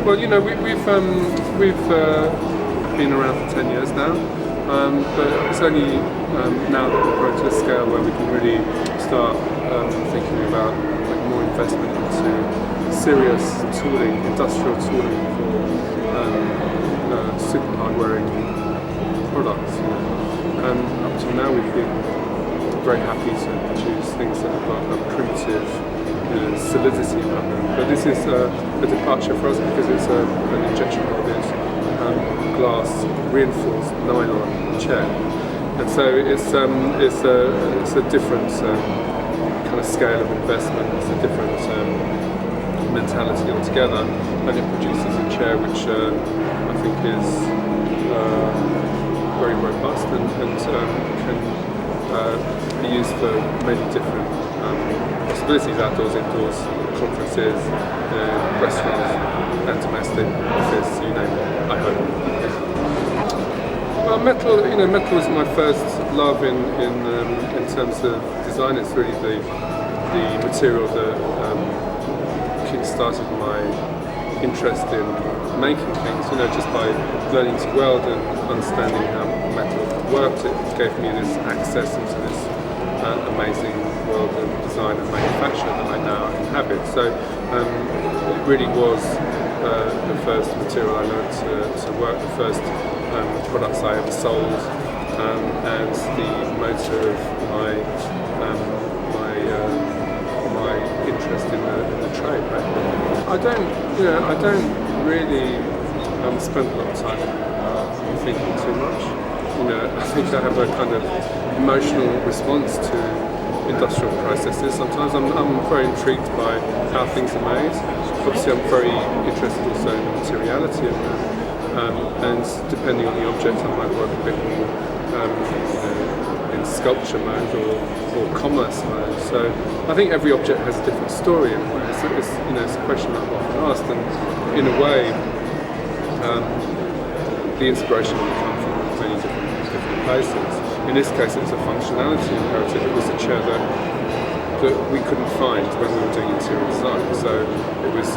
Well, we've been around for 10 years now, but it's only now that we're grown to a scale where we can really start thinking about more investment into serious tooling, industrial tooling for super hard-wearing products. Up to now, we've been very happy to produce things that have got a primitive solidity about them. But this is a departure for us because it's an injection molded glass reinforced nylon chair, and so it's a different kind of scale of investment. It's a different mentality altogether, and it produces a chair which I think is very robust and can be used for many different possibilities, outdoors, indoors, conferences, restaurants, and domestic, office, you name it, I hope. Well, metal was my first love in terms of design. It's really the material that kick-started my interest in making things. Just by learning to weld and understanding how metal worked, it gave me this access into this amazing world of design and manufacture that I now inhabit. So it really was the first material I learned to work, the first products I ever sold, and the motor of my interest in the trade. I don't really spend a lot of time thinking too much. I think I have a kind of emotional response to industrial processes. Sometimes I'm very intrigued by how things are made. Obviously, I'm very interested also in the materiality of them. And depending on the object, I might work a bit more in sculpture mode or commerce mode. So I think every object has a different story in a way. It's a question that I'm often asked, and in a way, the inspiration will come from many different places. In this case, it's a functionality imperative. It was a chair that we couldn't find when we were doing interior design. So it was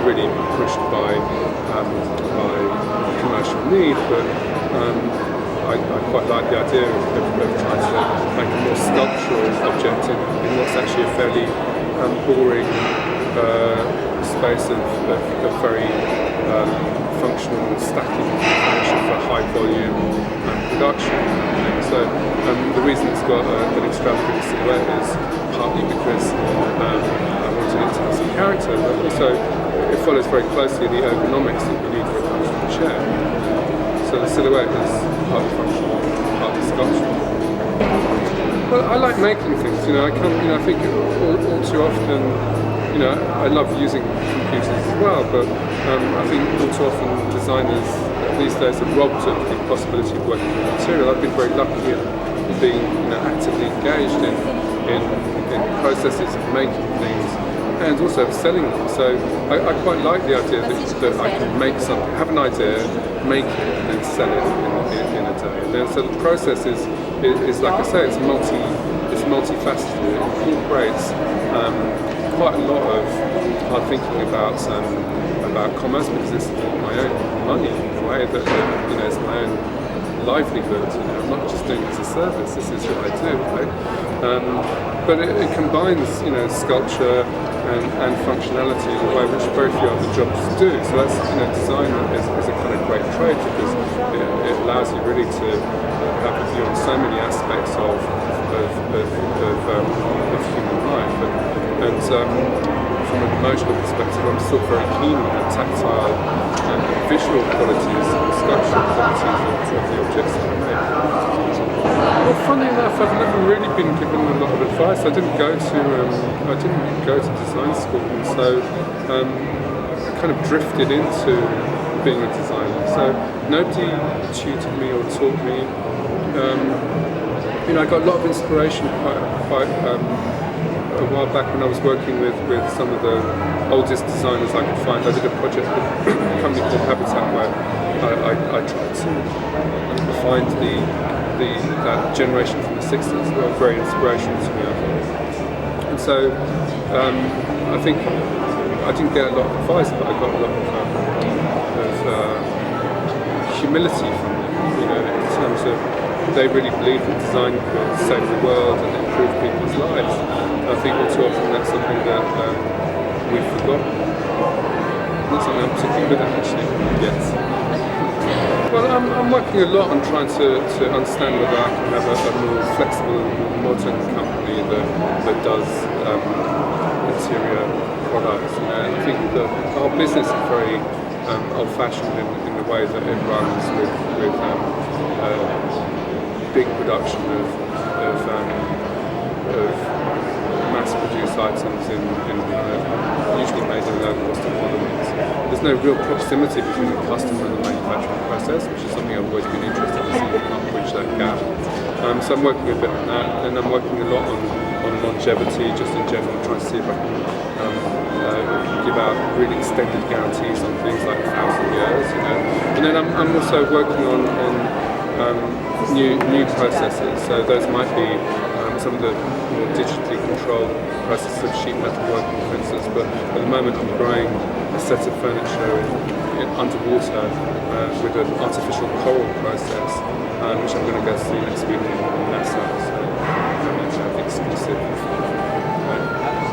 really pushed by commercial need, but I quite like the idea of trying to make a more sculptural object in what's actually a fairly boring space of very functional stacking furniture for high volume production. So the reason it's got an extravagant silhouette is partly because I wanted it to have some character, but also it follows very closely the ergonomics that you need for a comfortable chair. So the silhouette is partly functional, partly sculptural. Well, I like making things. I think all too often, I love using computers as well, but I think all too often designers these days are robbed of the possibility of working with material. I've been very lucky in being actively engaged in processes of making things and also of selling them. So I quite like the idea that I can make something, have an idea, make it, and then sell it in a day. And then, so the process is like I say, it's multifaceted. It incorporates quite a lot of hard thinking about commerce, because it's my own money in a way that it's my own livelihood. I'm not just doing it as a service. This is what I do, right? But it combines sculpture and functionality in a way which very few other jobs do. So that's design is a kind of great trade, because it allows you really to have a view on so many aspects of human life. And from an emotional perspective, I'm still very keen on the tactile and visual qualities and sculptural qualities of the objects that I make. Well, funny enough, I've never really been given a lot of advice. I didn't go to design school, and so I kind of drifted into being a designer. So nobody tutored me or taught me. I got a lot of inspiration quite a while back when I was working with some of the oldest designers I could find. I did a project with a company called Habitat where I tried to find that generation from the 60s that were very inspirational to me, I think. And so I think I didn't get a lot of advice, but I got a lot of humility from them, you know, in terms of they really believe that design could save the world and improve people's lives. I think all too often that's something that we've forgotten. That's something I'm particularly good at actually. Yes. Well, I'm working a lot on trying to understand whether I can have a more flexible and more modern company that does interior products. You know, and I think our business is very old-fashioned in the way that it runs with big production of mass-produced items in usually made in low-cost environments. There's no real proximity between the customer and the manufacturing process, which is something I've always been interested in, seeing if I can bridge that gap. So I'm working a bit on that, and I'm working a lot on longevity, just in general, trying to see if I can give out really extended guarantees on things like 1,000 years, you know. And then I'm also working on new processes. So those might be some of the more digitally controlled processes of sheet metal working, for instance. But at the moment, I'm growing a set of furniture underwater with an artificial coral process, which I'm going to go see next week in NASA. So that's exclusive.